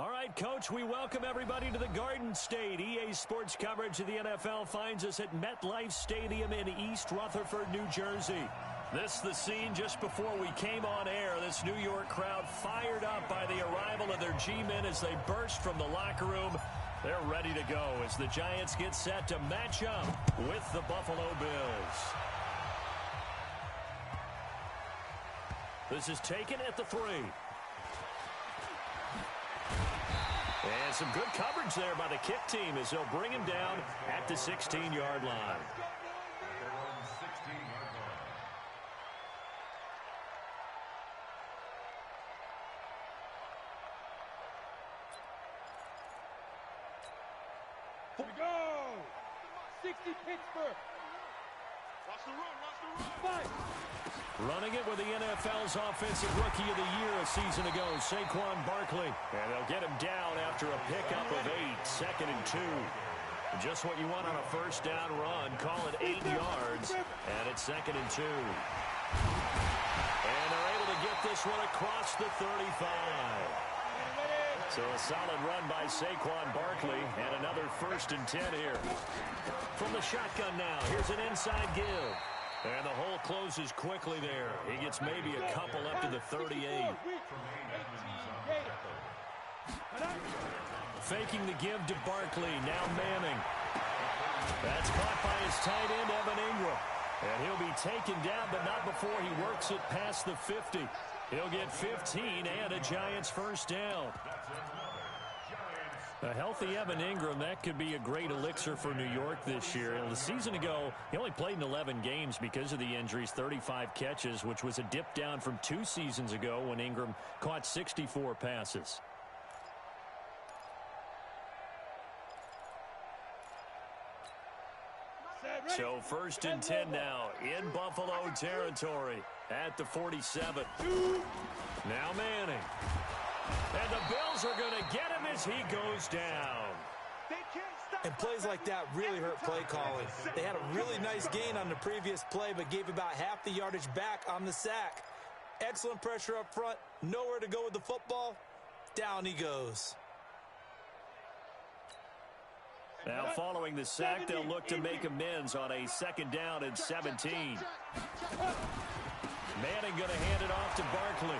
All right, Coach, we welcome everybody to the Garden State. EA Sports coverage of the NFL finds us at MetLife Stadium in East Rutherford, New Jersey. This is the scene just before we came on air. This New York crowd fired up by the arrival of their G-men as they burst from the locker room. They're ready to go as the Giants get set to match up with the Buffalo Bills. This is taken at the 3. And some good coverage there by the kick team as they'll bring him down at the 16-yard line. Here we go! 60 Pittsburgh. Watch the run, watch the run. Fight. Running it with the NFL's Offensive Rookie of the Year a season ago, Saquon Barkley. And they'll get him down after a pickup of 8, 2nd and 2. Just what you want on a first down run. Call it 8 yards, and it's 2nd and 2. And they're able to get this one across the 35. So a solid run by Saquon Barkley, and another 1st and 10 here. From the shotgun now, here's an inside give. And the hole closes quickly there. He gets maybe a couple up to the 38. Faking the give to Barkley, now Manning. That's caught by his tight end, Evan Ingram. And he'll be taken down, but not before he works it past the 50. He'll get 15 and a Giants first down. A healthy Evan Ingram, that could be a great elixir for New York this year. And the season ago, he only played in 11 games because of the injuries, 35 catches, which was a dip down from 2 seasons ago when Ingram caught 64 passes. So 1st and 10 now in Buffalo territory at the 47. Now Manning. And the Bills are going to get him as he goes down. And plays like that really hurt play calling. They had a really nice gain on the previous play, but gave about half the yardage back on the sack. Excellent pressure up front. Nowhere to go with the football. Down he goes. Now following the sack, they'll look to make amends on a 2nd down and 17. Manning going to hand it off to Barkley.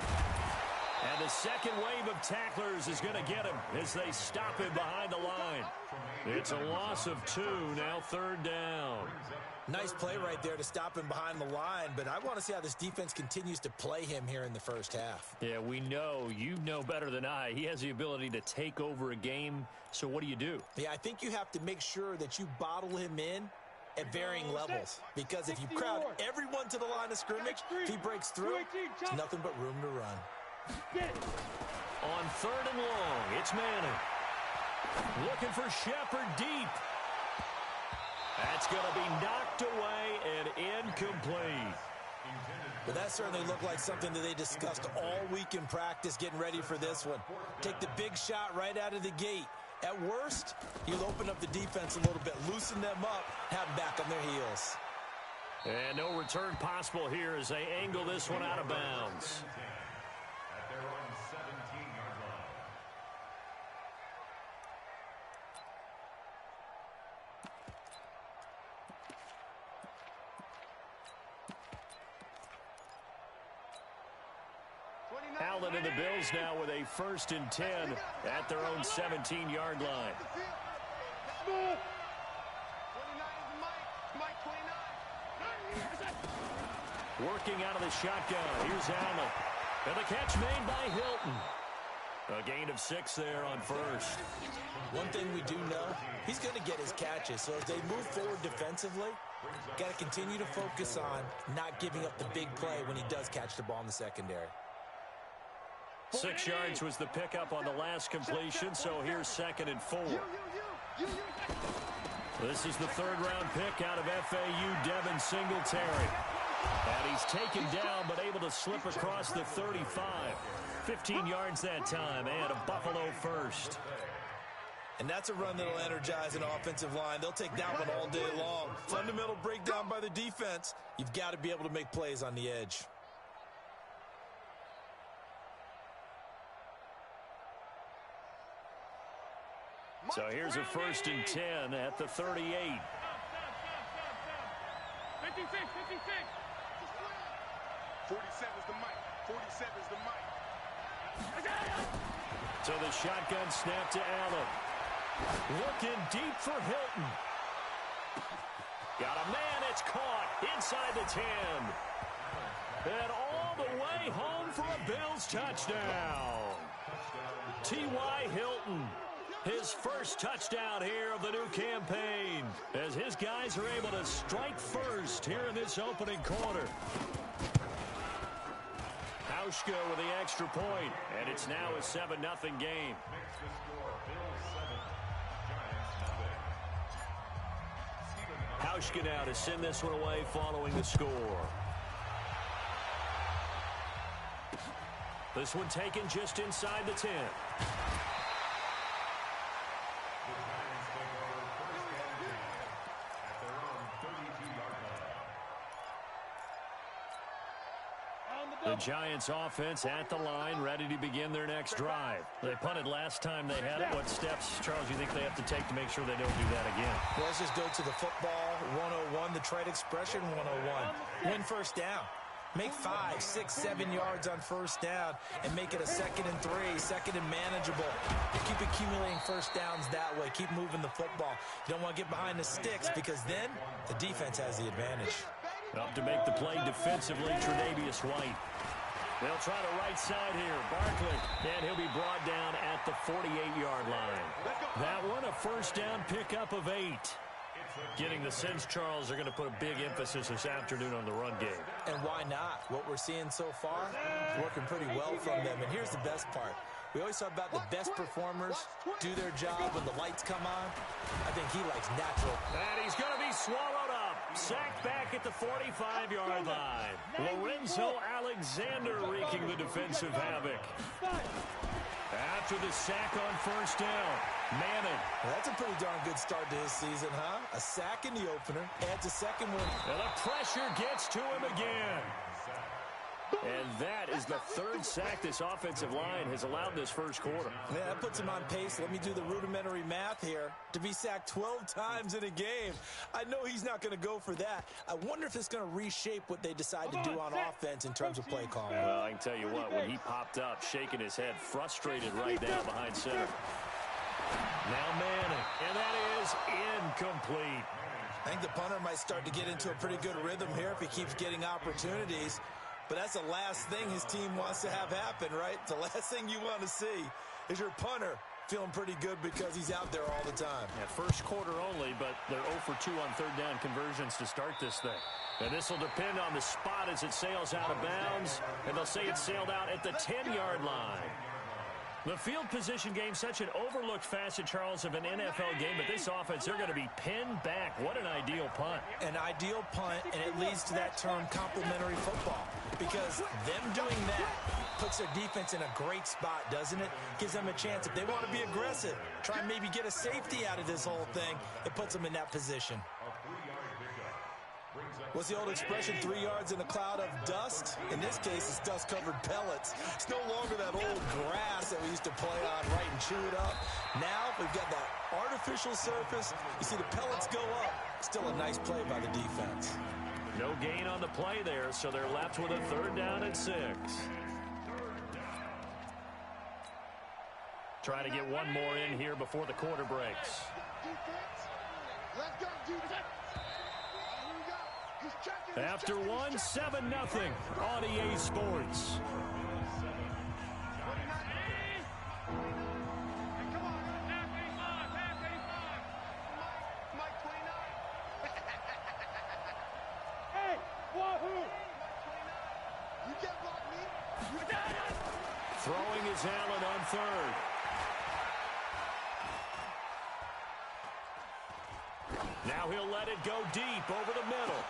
And the second wave of tacklers is going to get him as they stop him behind the line. It's a loss of 2, now 3rd down. Nice play right there to stop him behind the line, but I want to see how this defense continues to play him here in the first half. Yeah, we know. You know better than I. He has the ability to take over a game, so what do you do? Yeah, I think you have to make sure that you bottle him in at varying levels, because if you crowd everyone to the line of scrimmage, if he breaks through, there's nothing but room to run. On 3rd and long, it's Manning. Looking for Shepard deep. That's going to be knocked away and incomplete. But that certainly looked like something that they discussed all week in practice getting ready for this one. Take the big shot right out of the gate. At worst, you'll open up the defense a little bit, loosen them up, have them back on their heels. And no return possible here as they angle this one out of bounds. Allen and the Bills now with a 1st and 10 at their own 17-yard line. Working out of the shotgun. Here's Allen. And the catch made by Hilton. A gain of 6 there on 1st. One thing we do know, he's going to get his catches. So as they move forward defensively, got to continue to focus on not giving up the big play when he does catch the ball in the secondary. 6 yards was the pickup on the last completion, so here's 2nd and 4. This is the 3rd-round pick out of FAU, Devin Singletary. And he's taken down, but able to slip across the 35. 15 yards that time, and a Buffalo first. And that's a run that'll energize an offensive line. They'll take that one all day long. Fundamental breakdown by the defense. You've got to be able to make plays on the edge. So here's a 1st and 10 at the 38. 56. Forty-seven's the mic. 47's the mic. So the shotgun snap to Allen. Looking deep for Hilton. Got a man, it's caught inside the 10. And all the way home for a Bills touchdown. T.Y. Hilton, his first touchdown here of the new campaign, as his guys are able to strike first here in this opening quarter. Hauschka with the extra point, and it's now a 7-0 game. Hauschka now to send this one away following the score. This one taken just inside the 10. The Giants offense at the line, ready to begin their next drive. They punted last time they had it. What steps, Charles, you think they have to take to make sure they don't do that again? Well, let's just go to the football 101, the trade expression 101. Win first down. Make 5, 6, 7 yards on first down and make it a 2nd and 3, 2nd and manageable. Keep accumulating first downs that way. Keep moving the football. You don't want to get behind the sticks because then the defense has the advantage. Up to make the play defensively, Tre'Davious White. They'll try the right side here. Barkley, and he'll be brought down at the 48-yard line. That one, a first down pickup of 8. Getting the sense, Charles, they're going to put a big emphasis this afternoon on the run game. And why not? What we're seeing so far is working pretty well from them. And here's the best part. We always talk about the best performers do their job when the lights come on. I think he likes natural. And he's going to be swallowed up. Sacked back at the 45-yard line. Lorenzo Alexander wreaking the defensive havoc. After the sack on first down, Manning. Well, that's a pretty darn good start to his season, huh? A sack in the opener, adds a second one. And the pressure gets to him again. And that is the 3rd sack this offensive line has allowed this first quarter. Yeah, that puts him on pace. Let me do the rudimentary math here. To be sacked 12 times in a game. I know he's not going to go for that. I wonder if it's going to reshape what they decide to do on offense in terms of play calling. Well, I can tell you what, when he popped up, shaking his head, frustrated right now behind center. Now Manning, and that is incomplete. I think the punter might start to get into a pretty good rhythm here if he keeps getting opportunities. But that's the last thing his team wants to have happen, right? The last thing you want to see is your punter feeling pretty good because he's out there all the time. Yeah, first quarter only, but they're 0 for 2 on 3rd down conversions to start this thing. And this will depend on the spot as it sails out of bounds. And they'll say it sailed out at the 10-yard line. The field position game, such an overlooked facet, Charles, of an NFL game. But this offense, they're going to be pinned back. What an ideal punt. An ideal punt, and it leads to that term complementary football. Because them doing that puts their defense in a great spot, doesn't it? Gives them a chance. If they want to be aggressive, try and maybe get a safety out of this whole thing, it puts them in that position. What's the old expression, 3 yards in a cloud of dust? In this case, it's dust-covered pellets. It's no longer that old grass that we used to play on, right, and chew it up. Now we've got that artificial surface. You see the pellets go up. Still a nice play by the defense. No gain on the play there, so they're left with a 3rd down and 6. Trying to get one more in here before the quarter breaks. Let's go, defense. After one, 7-0 on EA Sports. Hey, wahoo! You can't block me. Throwing is Allen on 3rd. Now he'll let it go deep over the middle.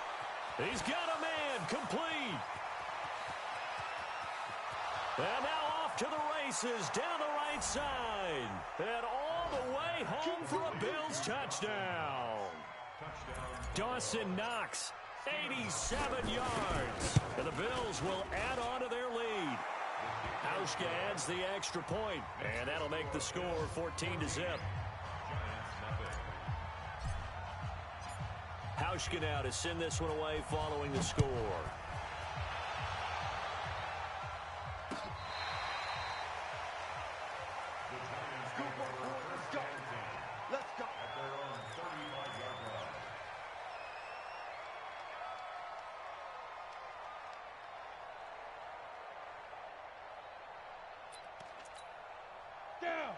He's got a man, complete. And now off to the races, down the right side. And all the way home for a Bills touchdown. Dawson Knox, 87 yards. And the Bills will add on to their lead. Hauschka adds the extra point, and that'll make the score 14-0. Tauschke now to send this one away following the score.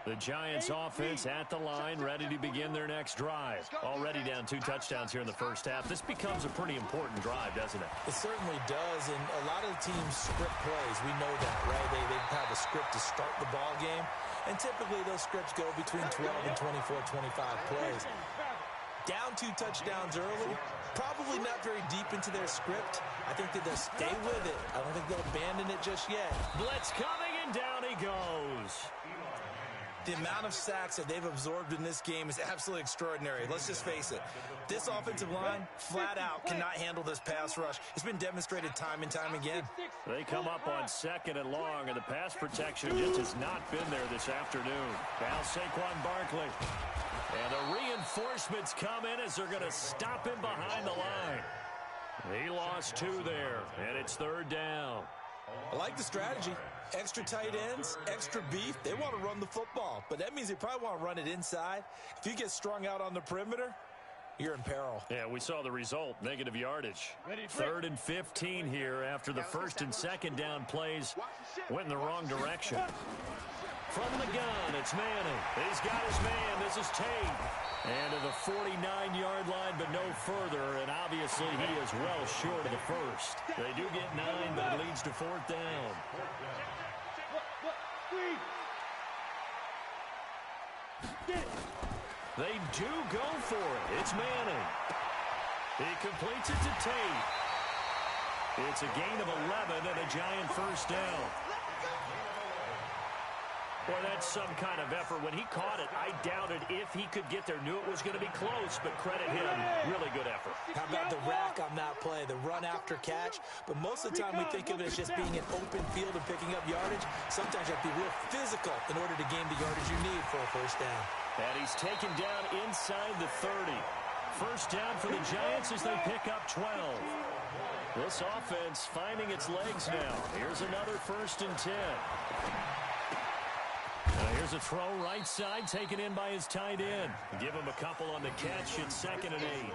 The Giants offense at the line, ready to begin their next drive. Already down 2 touchdowns here in the first half. This becomes a pretty important drive, doesn't it? It certainly does, and a lot of the teams script plays. We know that, right? They have a script to start the ball game, and typically those scripts go between 12 and 24, 25 plays. Down 2 touchdowns early, probably not very deep into their script. I think that they'll stay with it. I don't think they'll abandon it just yet. Blitz coming, and down he goes. The amount of sacks that they've absorbed in this game is absolutely extraordinary. Let's just face it. This offensive line, flat out, cannot handle this pass rush. It's been demonstrated time and time again. They come up on 2nd and long, and the pass protection just has not been there this afternoon. Now Saquon Barkley. And the reinforcements come in as they're going to stop him behind the line. He lost 2 there, and it's 3rd down. I like the strategy. Extra tight ends, extra beef. They want to run the football, but that means they probably want to run it inside. If you get strung out on the perimeter, you're in peril. Yeah, we saw the result, negative yardage. 3rd and 15 here after the 1st and 2nd down plays went in the wrong direction. From the gun, it's Manning. He's got his man. This is Tate. And to the 49-yard line, but no further. And obviously, he is well short of the first. They do get 9, but it leads to 4th down. They do go for it. It's Manning. He completes it to Tate. It's a gain of 11 and a Giant first down. Boy, that's some kind of effort. When he caught it, I doubted if he could get there. Knew it was going to be close, but credit him. Really good effort. How about the rack on that play, the run after catch? But most of the time we think of it as just being an open field and picking up yardage. Sometimes you have to be real physical in order to gain the yardage you need for a first down. And he's taken down inside the 30. First down for the Giants as they pick up 12. This offense finding its legs now. Here's another 1st and 10. Here's a throw right side taken in by his tight end. Give him a couple on the catch. It's 2nd and 8.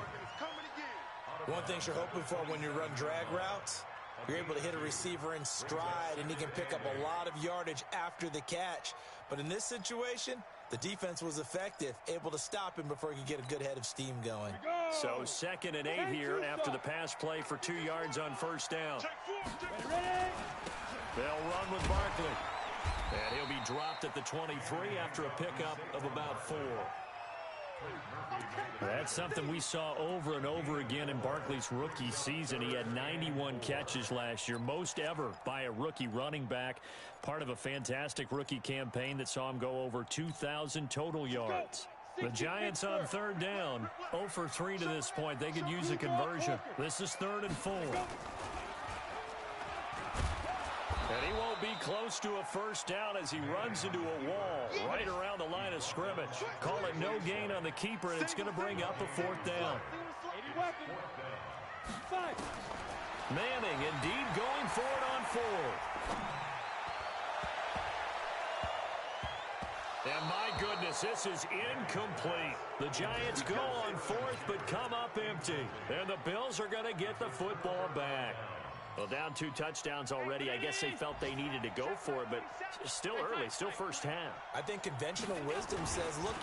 One thing you're hoping for when you run drag routes, you're able to hit a receiver in stride and he can pick up a lot of yardage after the catch. But in this situation, the defense was effective, able to stop him before he could get a good head of steam going. So 2nd and 8 here after the pass play for 2 yards on first down. They'll run with Barkley. And he'll be dropped at the 23 after a pickup of about 4. That's something we saw over and over again in Barkley's rookie season. He had 91 catches last year, most ever by a rookie running back. Part of a fantastic rookie campaign that saw him go over 2,000 total yards. The Giants on 3rd down, 0 for 3 to this point. They could use a conversion. This is 3rd and 4. And he won't be close to a first down as he runs into a wall right around the line of scrimmage. Call it no gain on the keeper, and it's going to bring up a 4th down. Manning indeed going for it on 4th. And my goodness, this is incomplete. The Giants go on 4th but come up empty. And the Bills are going to get the football back. Well, down 2 touchdowns already. I guess they felt they needed to go for it, but still early, still first half. I think conventional wisdom says, look,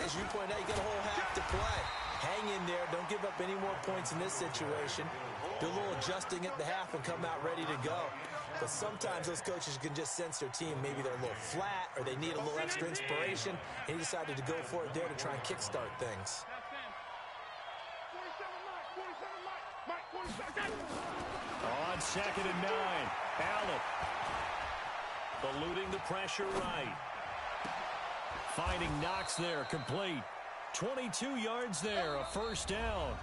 as you point out, you got a whole half to play. Hang in there. Don't give up any more points in this situation. Do a little adjusting at the half and come out ready to go. But sometimes those coaches can just sense their team. Maybe they're a little flat or they need a little extra inspiration. And he decided to go for it there to try and kickstart things. On 2nd and 9, Allen eluding the pressure right. Finding Knox there, complete. 22 yards there, a first down.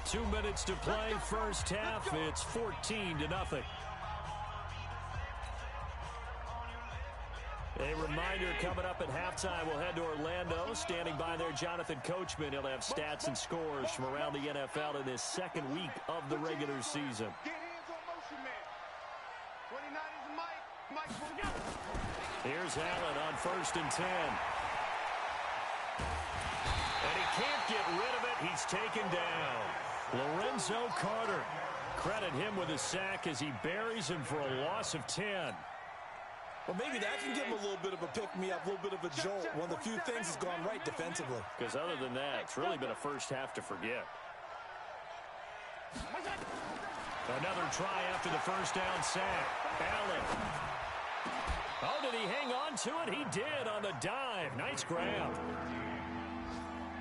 2 minutes to play, first half. It's 14-0. A reminder coming up at halftime, we'll head to Orlando. Standing by there, Jonathan Coachman. He'll have stats and scores from around the NFL in this second week of the regular season. Get hands on motion man. 29 is Mike. Here's Allen on 1st and 10. And he can't get rid of it. He's taken down. Lorenzo Carter. Credit him with a sack as he buries him for a loss of 10. Well, maybe that can give him a little bit of a pick-me-up, a little bit of a jolt. One of the few things that's gone right defensively. Because other than that, it's really been a first half to forget. Another try after the first down sack. Allen. Oh, did he hang on to it? He did on the dive. Nice grab.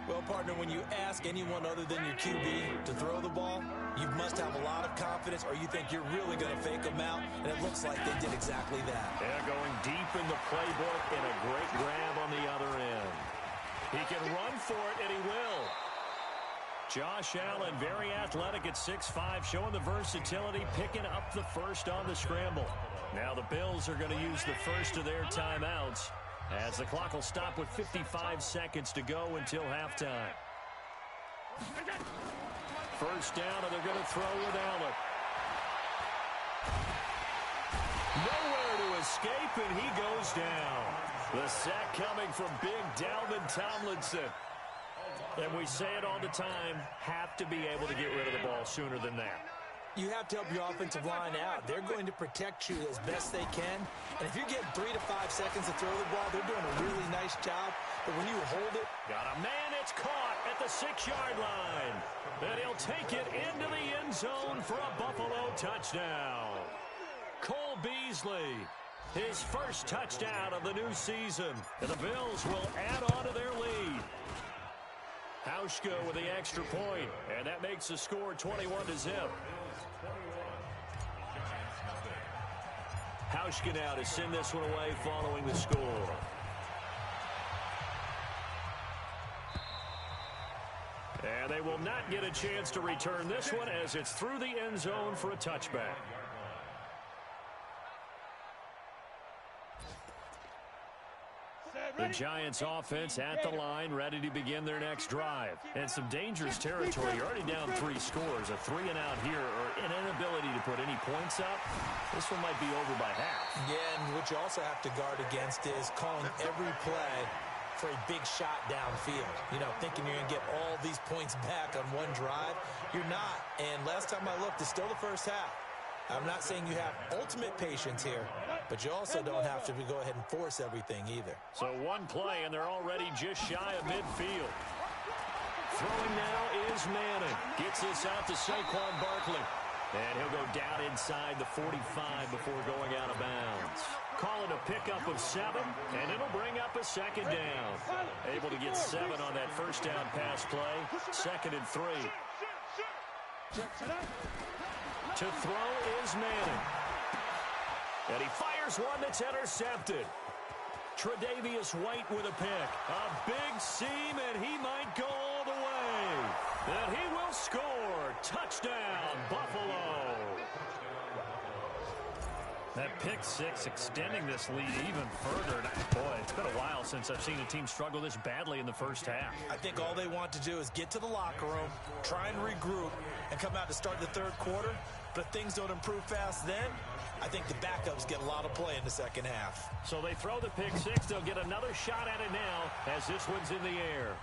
Well, partner, when you ask anyone other than your QB to throw the ball, you must have a lot of confidence or you think you're really going to fake them out, and it looks like they did exactly that. Yeah, going deep in the playbook and a great grab on the other end. He can run for it, and he will. Josh Allen, very athletic at 6'5", showing the versatility, picking up the first on the scramble. Now the Bills are going to use the first of their timeouts, as the clock will stop with 55 seconds to go until halftime. First down, and they're going to throw with Allen. Nowhere to escape, and he goes down. The sack coming from big Dalvin Tomlinson. And we say it all the time, have to be able to get rid of the ball sooner than that. You have to help your offensive line out. They're going to protect you as best they can. And if you're getting 3 to 5 seconds to throw the ball, they're doing a really nice job. But when you hold it... Got a man, it's caught at the 6-yard line. And he'll take it into the end zone for a Buffalo touchdown. Cole Beasley, his first touchdown of the new season. And the Bills will add on to their lead. Hauschka with the extra point, and that makes the score 21-0. Hauschka now to send this one away following the score. And they will not get a chance to return this one as it's through the end zone for a touchback. The Giants offense at the line, ready to begin their next drive. And some dangerous territory. You're already down 3 scores. A 3-and-out here, or an inability to put any points up. This one might be over by half. Yeah, and what you also have to guard against is calling every play for a big shot downfield. You know, thinking you're going to get all these points back on one drive. You're not. And last time I looked, it's still the first half. I'm not saying you have ultimate patience here, but you also don't have to go ahead and force everything either. So one play, and they're already just shy of midfield. Throwing now is Manning. Gets this out to Saquon Barkley. And he'll go down inside the 45 before going out of bounds. Call it a pickup of 7, and it'll bring up a second down. Able to get 7 on that first down pass play. 2nd and 3. To throw is Manning. And he fires one that's intercepted. Tre'Davious White with a pick. A big seam, and he might go all the way. And he will score. Touchdown, Buffalo. That pick 6 extending this lead even further. Boy, it's been a while since I've seen a team struggle this badly in the first half. I think all they want to do is get to the locker room, try and regroup, and come out to start the third quarter. But if things don't improve fast then, I think the backups get a lot of play in the second half. So they throw the pick 6. They'll get another shot at it now as this one's in the air.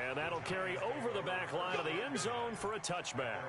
And that'll carry over the back line of the end zone for a touchback.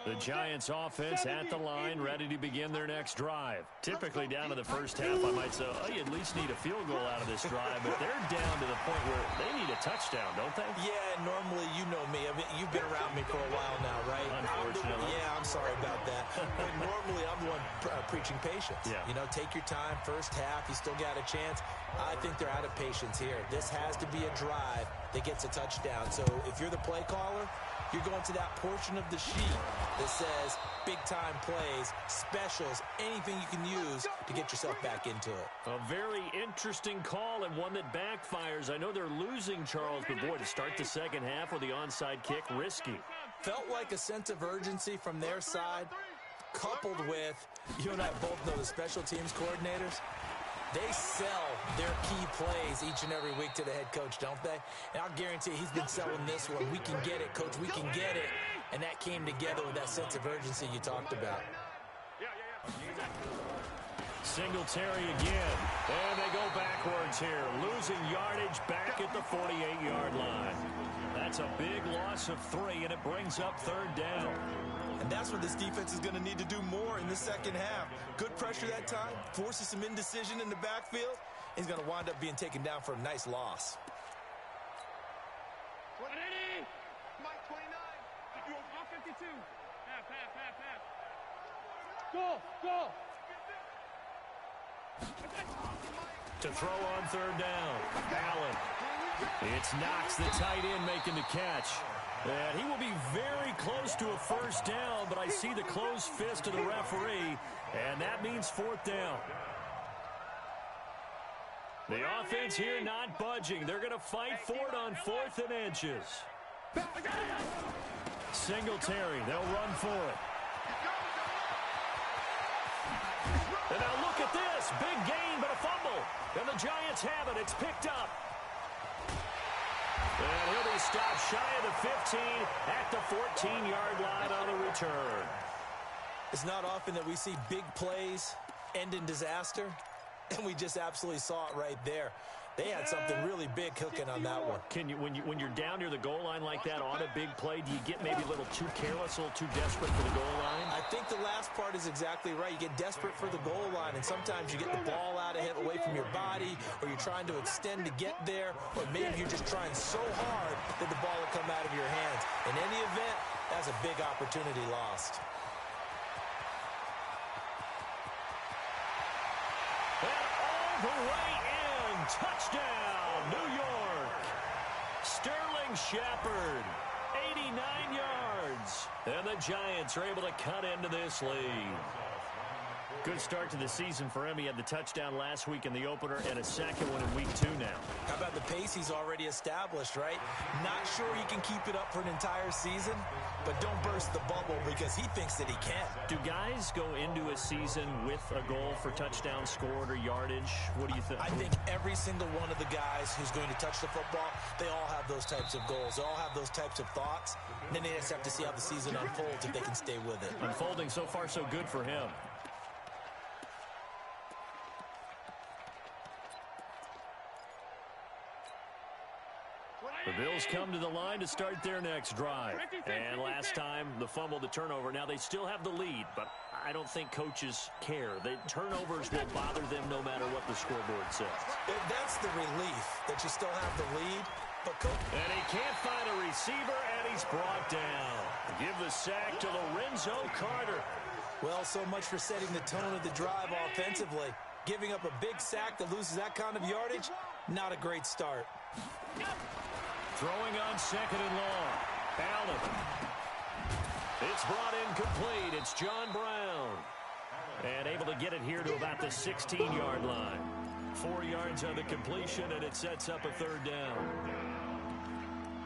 The Giants offense at the line, ready to begin their next drive. Typically down to the first half, I might say, oh, you at least need a field goal out of this drive, but they're down to the point where they need a touchdown, don't they? Yeah, normally, you know me. I mean, you've been around me for a while now, right? Unfortunately. I'm sorry about that. But normally, I'm the one preaching patience. Yeah. You know, take your time, first half, you still got a chance. I think they're out of patience here. This has to be a drive that gets a touchdown. So if you're the play caller, you're going to that portion of the sheet that says big-time plays, specials, anything you can use to get yourself back into it. A very interesting call and one that backfires. I know they're losing, Charles, but boy, to start the second second half with the onside kick risky. Felt like a sense of urgency from their side, coupled with, you and I both know the special teams coordinators, they sell their key plays each and every week to the head coach, don't they? And I'll guarantee he's been selling this one. We can get it, coach, we can get it. And that came together with that sense of urgency you talked about. Singletary again. And they go backwards here. Losing yardage back at the 48-yard line. That's a big loss of 3, and it brings up third down. And that's what this defense is going to need to do more in the second half. Good pressure that time, forces some indecision in the backfield. He's going to wind up being taken down for a nice loss. Mike 29. All 52. Half. Go. To throw on third down. Allen. It's Knox, the tight end, making the catch. And he will be very close to a first down, but I see the closed fist of the referee, and that means fourth down. The offense here not budging. They're going to fight for it on 4th and inches. Singletary, they'll run for it. And now look at this. Big gain, but a fumble. And the Giants have it. It's picked up. And he'll be stopped shy of the 15 at the 14-yard line on the return. It's not often that we see big plays end in disaster, and we just absolutely saw it right there. They had something really big cooking on that one. Can you, when you're down near the goal line like that on a big play, do you get maybe a little too careless, a little too desperate for the goal line? I think the last part is exactly right. You get desperate for the goal line, and sometimes you get the ball out of it, away from your body, or you're trying to extend to get there, or maybe you're just trying so hard that the ball will come out of your hands. In any event, that's a big opportunity lost. And all the way in, touchdown, New York. Sterling Shepard, 89 yards. And the Giants are able to cut into this lead. Good start to the season for him. He had the touchdown last week in the opener and a second one in week 2 now. How about the pace he's already established, right? Not sure he can keep it up for an entire season, but don't burst the bubble because he thinks that he can. Do guys go into a season with a goal for touchdown scored or yardage? What do you think? I think every single one of the guys who's going to touch the football, they all have those types of goals. They all have those types of thoughts. And then they just have to see how the season unfolds if they can stay with it. Unfolding so far so good for him. The Bills come to the line to start their next drive. And last time, the fumble, the turnover. Now they still have the lead, but I don't think coaches care. The turnovers will bother them no matter what the scoreboard says. That's the relief, that you still have the lead. But and he can't find a receiver, and he's brought down. Give the sack to Lorenzo Carter. Well, so much for setting the tone of the drive offensively. Giving up a big sack that loses that kind of yardage, not a great start. Throwing on second and long. Allen. It's brought in complete. It's John Brown. And able to get it here to about the 16-yard line. 4 yards on the completion, and it sets up a third down.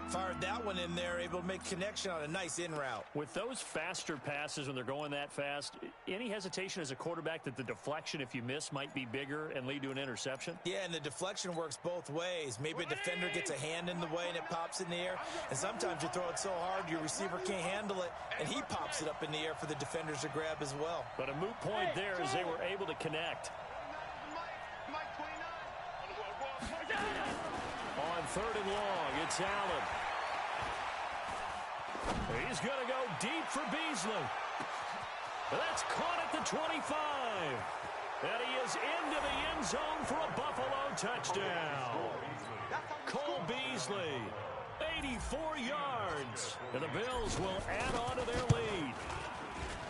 Fired that one in there, able to make connection on a nice in route. With those faster passes when they're going that fast, any hesitation as a quarterback that the deflection, if you miss, might be bigger and lead to an interception? Yeah, and the deflection works both ways. Maybe a defender gets a hand in the way and it pops in the air. And sometimes you throw it so hard your receiver can't handle it, and he pops it up in the air for the defenders to grab as well. But a moot point there as they were able to connect. On third and long, it's Allen. He's going to go deep for Beasley. That's caught at the 25. And he is into the end zone for a Buffalo touchdown. Cole Beasley, 84 yards. And the Bills will add on to their lead.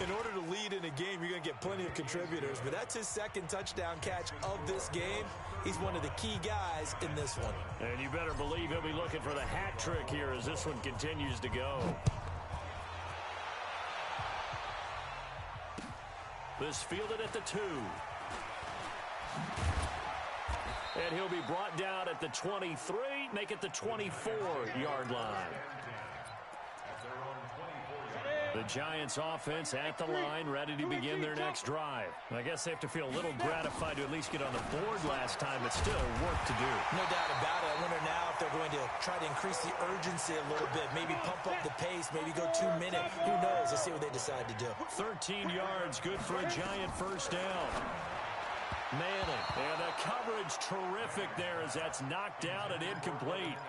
In order to lead in a game, you're going to get plenty of contributors, but that's his second touchdown catch of this game. He's one of the key guys in this one. And you better believe he'll be looking for the hat trick here as this one continues to go. This fielded at the 2. And he'll be brought down at the 23, complete, make it the 24-yard line. The Giants offense at the line, ready to begin their next drive. I guess they have to feel a little gratified to at least get on the board last time, but still work to do. No doubt about it. I wonder now if they're going to try to increase the urgency a little bit, maybe pump up the pace, maybe go 2 minutes. Who knows? Let's see what they decide to do. 13 yards, good for a Giant first down. Manning, and the coverage terrific there as that's knocked out and incomplete.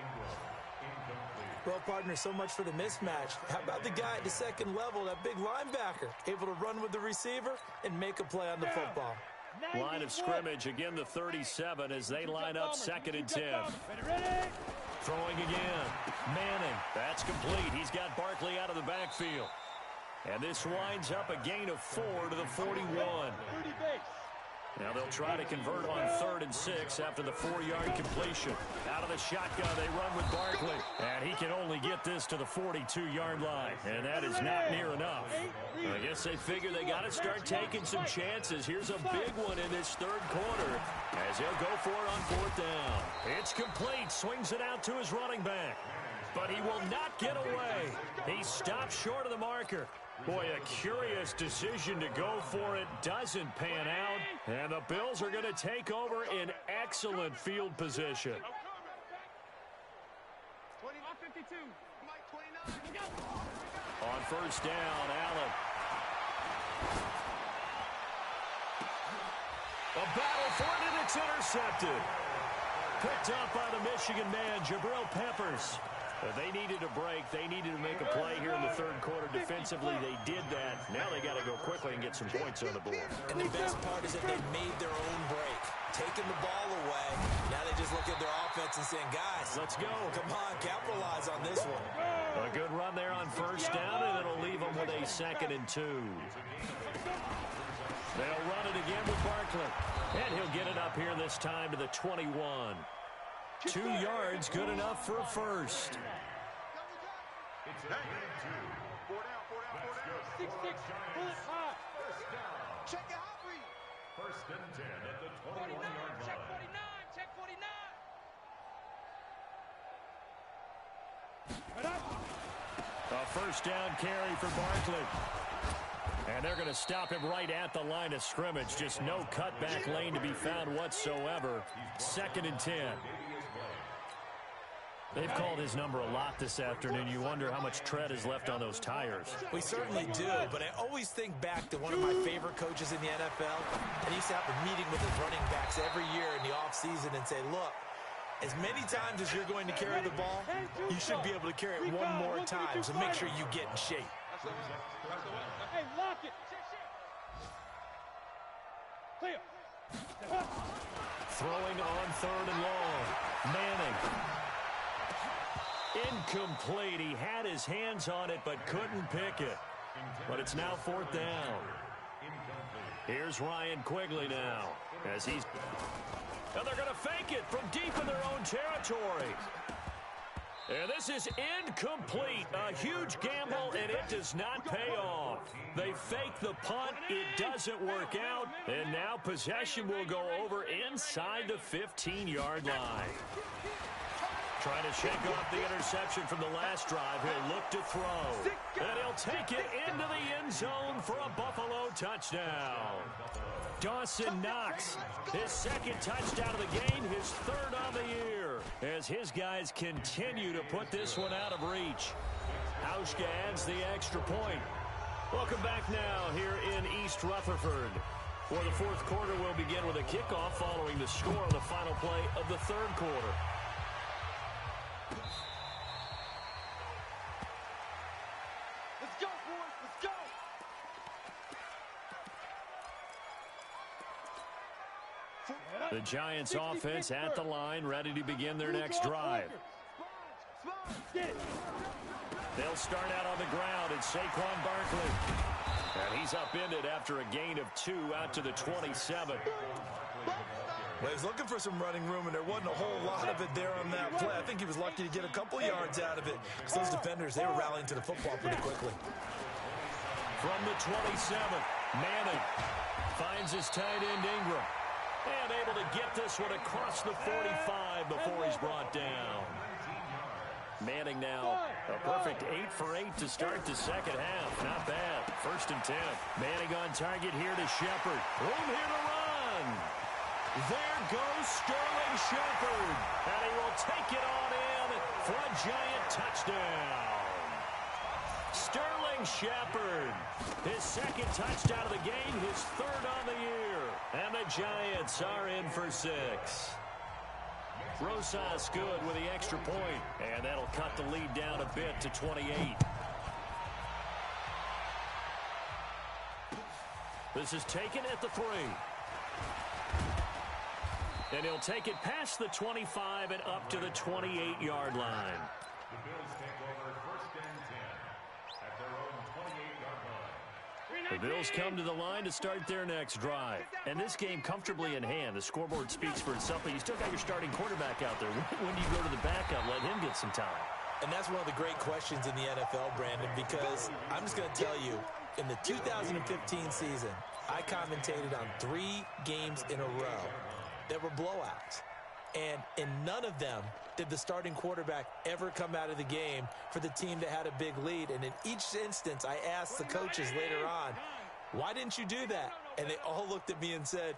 Well, partner, so much for the mismatch. How about the guy at the second level, that big linebacker, able to run with the receiver and make a play on the football? Line of scrimmage, again the 37 as they line up 2nd and 10. Throwing again. Manning, that's complete. He's got Barkley out of the backfield. And this winds up a gain of 4 to the 41. Now they'll try to convert on 3rd and 6 after the 4-yard completion. Out of the shotgun, they run with Barkley. And he can only get this to the 42-yard line. And that is not near enough. I guess they figure they got to start taking some chances. Here's a big one in this 3rd quarter as he'll go for it on 4th down. It's complete. Swings it out to his running back. But he will not get away. He stops short of the marker. Boy, a curious decision to go for it. Doesn't pan out. And the Bills are going to take over in excellent field position. On 1st down, Allen. A battle for it, and it's intercepted. Picked up by the Michigan man, Jabril Peppers. They needed a break. They needed to make a play here in the 3rd quarter. Defensively, they did that. Now they got to go quickly and get some points on the board. And the best part is that they made their own break, taking the ball away. Now they just look at their offense and saying, guys, let's go. Come on, capitalize on this one. A good run there on 1st down, and it'll leave them with a 2nd and 2. They'll run it again with Barkley. And he'll get it up here this time to the 21. 2 yards, good enough for a first. It's 4 down. 6-6, pull it high. Check it out, Reed. 1st and 10 at the 21-yard line. Check 49, check 49. A 1st down carry for Barkley. And they're going to stop him right at the line of scrimmage. Just no cutback lane to be found whatsoever. 2nd and 10. They've called his number a lot this afternoon. You wonder how much tread is left on those tires. We certainly do, but I always think back to one of my favorite coaches in the NFL. And he used to have a meeting with his running backs every year in the offseason and say, look, as many times as you're going to carry the ball, you should be able to carry it one more time, so make sure you get in shape. Hey, lock it. Clear. Throwing on 3rd and long. Manning. Incomplete. He had his hands on it but couldn't pick it. But it's now 4th down. Here's Ryan Quigley now as he's... And they're going to fake it from deep in their own territory. And this is incomplete. A huge gamble, and it does not pay off. They fake the punt. It doesn't work out. And now possession will go over inside the 15-yard line. Trying to shake off the interception from the last drive. He'll look to throw. And he'll take it into the end zone for a Buffalo touchdown. Dawson Knox, his 2nd touchdown of the game, his 3rd of the year, as his guys continue to put this one out of reach. Hauschka adds the extra point. Welcome back now here in East Rutherford, where the 4th quarter will begin with a kickoff following the score on the final play of the 3rd quarter. Let's go, boys. Let's go. The Giants offense at the line, ready to begin their next drive. They'll start out on the ground, and Saquon Barkley. And he's upended after a gain of 2 out to the 27. Well, he's looking for some running room, and there wasn't a whole lot of it there on that play. I think he was lucky to get a couple yards out of it. Because those defenders, they were rallying to the football pretty quickly. From the 27, Manning finds his tight end Ingram. And able to get this one across the 45 before he's brought down. Manning now a perfect 8 for 8 to start the second half. Not bad. 1st and 10. Manning on target here to Shepard. Room here to run. There goes Sterling Shepard. And he will take it on in for a Giant touchdown. Sterling Shepard, his 2nd touchdown of the game, his 3rd on the year. And the Giants are in for 6. Rosas good with the extra point, and that'll cut the lead down a bit to 28. This is taken at the 3. And he'll take it past the 25 and up to the 28-yard line. The Bills take over 1st and 10 at their own 28-yard line. The Bills come to the line to start their next drive. And this game comfortably in hand. The scoreboard speaks for itself, but you still got your starting quarterback out there. When do you go to the backup, let him get some time? And that's one of the great questions in the NFL, Brandon, because I'm just going to tell you, in the 2015 season, I commentated on 3 games in a row that were blowouts. And in none of them did the starting quarterback ever come out of the game for the team that had a big lead. And in each instance, I asked the coaches later on, why didn't you do that? And they all looked at me and said,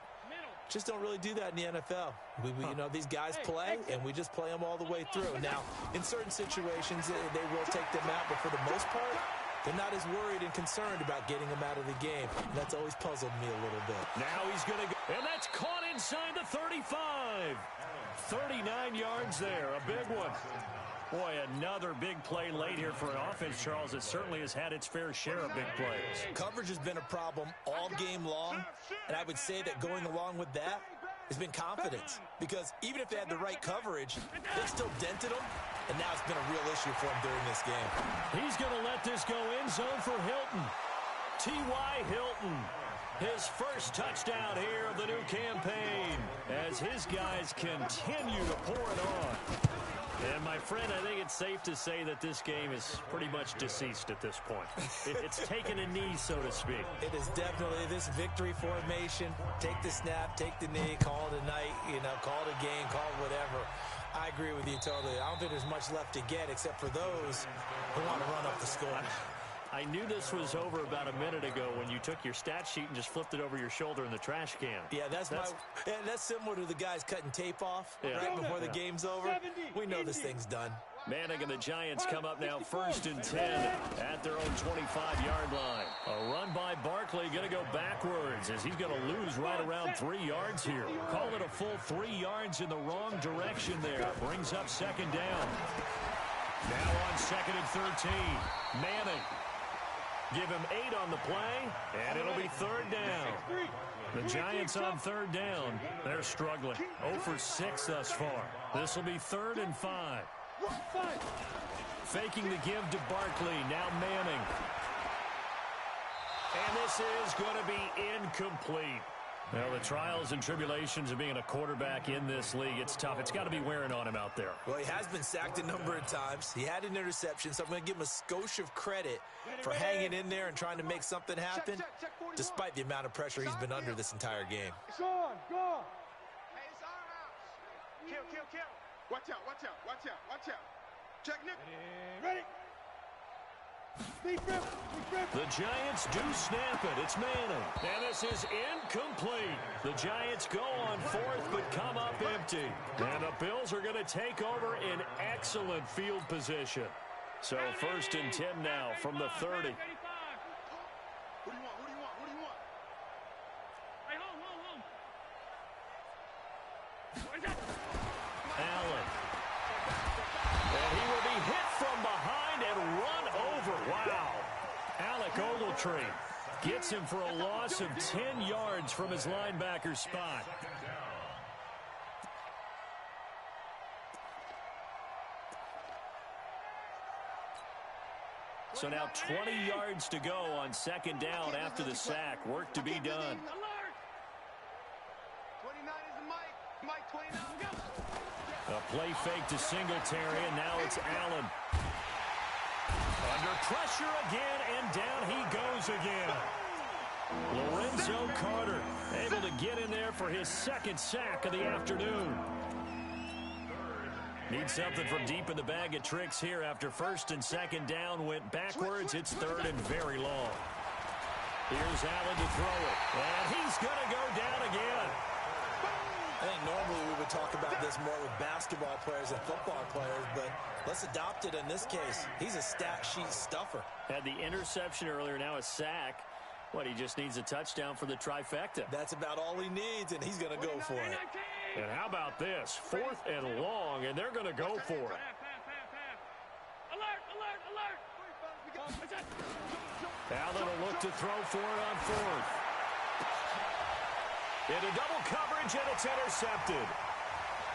just don't really do that in the NFL. You know, these guys play, and we just play them all the way through. Now, in certain situations, they will take them out, but for the most part, they're not as worried and concerned about getting them out of the game. And that's always puzzled me a little bit. Now he's going to go, and that's caught inside the 35. 39 yards there, a big one. Boy, another big play late here for an offense, Charles, that certainly has had its fair share of big plays. Coverage has been a problem all game long, and I would say that going along with that has been confidence. Because even if they had the right coverage, they still dented them, and now it's been a real issue for them during this game. He's going to let this go end zone for Hilton. T.Y. Hilton. His first touchdown here of the new campaign as his guys continue to pour it on. And, my friend, I think it's safe to say that this game is pretty much deceased at this point. It's taken a knee, so to speak. It is definitely this victory formation. Take the snap, take the knee, call it a night, call it a game, call it whatever. I agree with you totally. I don't think there's much left to get except for those who want to run up the score. I knew this was over about a minute ago when you took your stat sheet and just flipped it over your shoulder in the trash can. Yeah, that's similar to the guys cutting tape off right before the game's over. We know this thing's done. Manning and the Giants come up now 1st and 10 at their own 25-yard line. A run by Barkley going to go backwards as he's going to lose right around 3 yards here. Call it a full 3 yards in the wrong direction there. Brings up 2nd down. Now on 2nd and 13. Manning. Give him 8 on the play, and it'll be 3rd down. The Giants on 3rd down. They're struggling. 0 for 6 thus far. This will be 3rd and 5. Faking the give to Barkley. Now Manning. And this is going to be incomplete. Well, the trials and tribulations of being a quarterback in this league, it's tough. It's got to be wearing on him out there. Well, he has been sacked a number of times. He had an interception, so I'm going to give him a skosh of credit for hanging in there and trying to make something happen, despite the amount of pressure he's been under this entire game. Go on. Hey, it's our house. Kill. Watch out. Check Nick. Ready. The Giants do snap it. It's Manning. And this is incomplete. The Giants go on 4th but come up empty. And the Bills are going to take over in excellent field position. So 1st and 10 now from the 30. Who do you want? Hey, hold. Allen. And he will be hit from behind and run over. Wow. Alec Ogletree gets him for a loss of 10 yards from his linebacker spot. So now 20 yards to go on 2nd down after the sack. Work to be done. 29 is the Mike 29, go. A play fake to Singletary, and now it's Allen. Under pressure again, and down he goes again. Lorenzo Carter Able to get in there for his second sack of the afternoon. Needs something from deep in the bag of tricks here after first and second down went backwards. It's third and very long. Here's Allen to throw it. And he's going to go down again. I think normally we would talk about this more with basketball players and football players, but let's adopt it in this case. He's a stat sheet stuffer. Had the interception earlier, now a sack. What, he just needs a touchdown for the trifecta. That's about all he needs, and he's going to go for it. And how about this? Fourth and long, and they're going to go for it. Alert, alert, alert. Allen will look to throw for it on fourth. Into double coverage, and it's intercepted.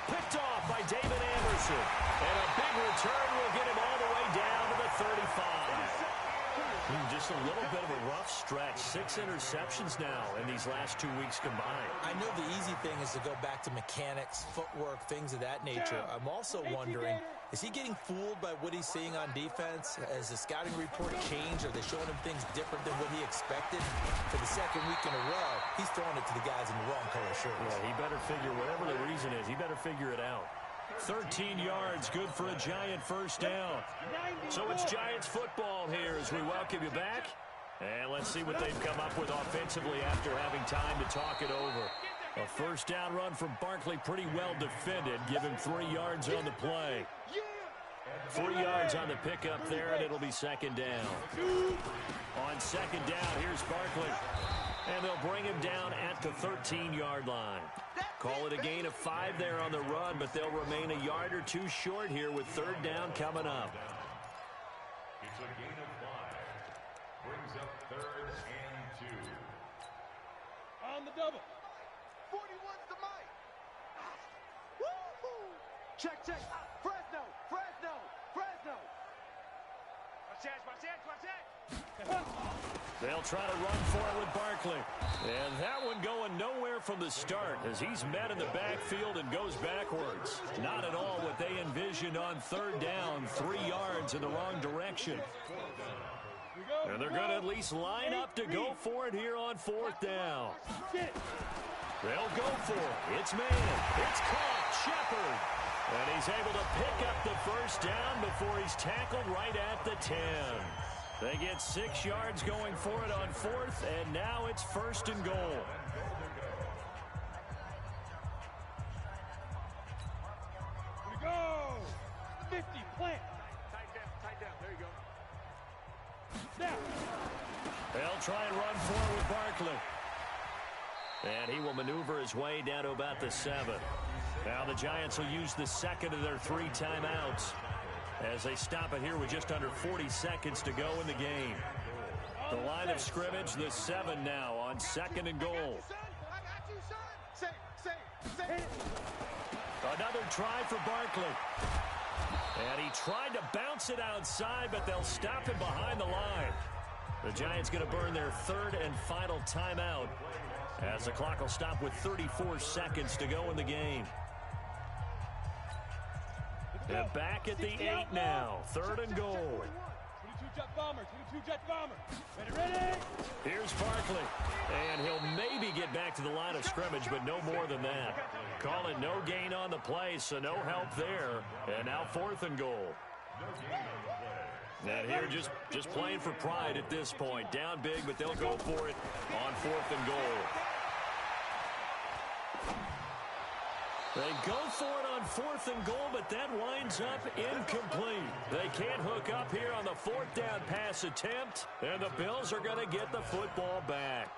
Picked off by David Anderson. And a big return will get him all the way down to the 35. Just a little bit of a rough stretch. 6 interceptions now in these last 2 weeks combined. I know the easy thing is to go back to mechanics, footwork, things of that nature. I'm also wondering, is he getting fooled by what he's seeing on defense? Has the scouting report changed? Are they showing him things different than what he expected? For the second week in a row, he's throwing it to the guys in the wrong color shirts. Yeah, he better figure, whatever the reason is, he better figure it out. 13 yards, good for a Giant first down. So it's Giants football here as we welcome you back. And let's see what they've come up with offensively after having time to talk it over. A first down run from Barkley, pretty well defended. Give him 3 yards on the play. 3 yards on the pickup there, and it'll be second down. On second down, here's Barkley. And they'll bring him down at the 13-yard line. Call it a gain of 5 there on the run, but they'll remain a yard or 2 short here with third down coming up. It's a gain of 5. Brings up third and 2. On the double. 41's the mic. Woo-hoo. Check, check. Fresno, Fresno, Fresno. Watch that, watch that, watch that. They'll try to run for it with Barkley. And that one going nowhere from the start as he's met in the backfield and goes backwards. Not at all what they envisioned on third down. 3 yards in the wrong direction. And they're going to at least line up to go for it here on fourth down. They'll go for it. It's man. It's caught. Shepard. And he's able to pick up the first down before he's tackled right at the 10. They get 6 yards going for it on fourth, and now it's first and goal. Here we go. 50, plant. Tight down, there you go. Now. They'll try and run for it with Barkley. And he will maneuver his way down to about the 7. Now the Giants will use the second of their 3 timeouts as they stop it here with just under 40 seconds to go in the game. The line of scrimmage, the 7 now on second and goal. I got you, son. Say. Another try for Barkley. And he tried to bounce it outside, but they'll stop him behind the line. The Giants going to burn their third and final timeout as the clock will stop with 34 seconds to go in the game. And back at the 8 now. Third and goal. 22-jet bomber. 22-jet bomber. Ready. Here's Barkley. And he'll maybe get back to the line of scrimmage, but no more than that. Call it no gain on the play, so no help there. And now fourth and goal. And here just playing for pride at this point. Down big, but they'll go for it on fourth and goal. They go for it on fourth and goal, but that winds up incomplete. They can't hook up here on the fourth down pass attempt, and the Bills are going to get the football back.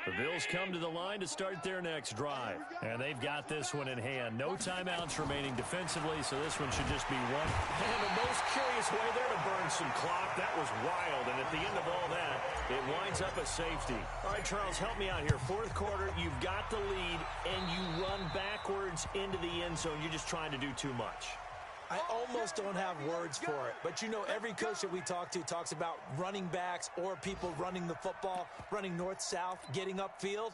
The Bills come to the line to start their next drive, and they've got this one in hand. No timeouts remaining defensively, so this one should just be one. And the most curious way there to burn some clock. That was wild, and at the end of all that, it winds up a safety. All right, Charles, help me out here. Fourth quarter, you've got the lead, and you run backwards into the end zone. You're just trying to do too much. I almost don't have words for it, but you know every coach that we talk to talks about running backs or people running the football, running north-south, getting upfield.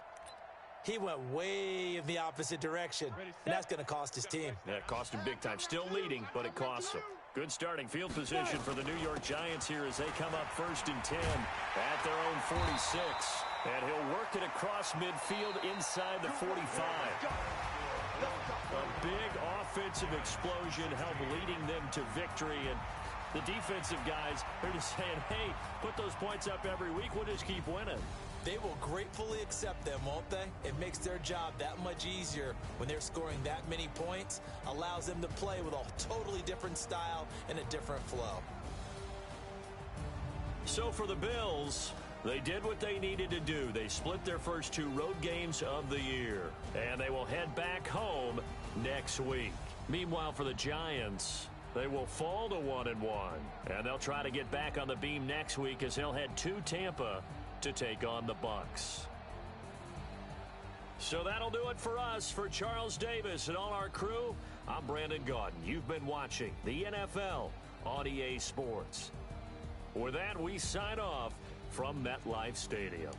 He went way in the opposite direction, and that's going to cost his team. Yeah, it cost him big time. Still leading, but it costs him. Good starting field position for the New York Giants here as they come up 1st and 10 at their own 46. And he'll work it across midfield inside the 45. A big offensive explosion helped leading them to victory. And the defensive guys are just saying, hey, put those points up every week. We'll just keep winning. They will gratefully accept them, won't they? It makes their job that much easier when they're scoring that many points. Allows them to play with a totally different style and a different flow. So for the Bills, they did what they needed to do. They split their first 2 road games of the year, and they will head back home next week. Meanwhile, for the Giants, they will fall to 1-1, and they'll try to get back on the beam next week as they'll head to Tampa to take on the Bucs. So that'll do it for us. For Charles Davis and all our crew, I'm Brandon Gaudin. You've been watching the NFL on EA Sports. With that, we sign off from MetLife Stadium.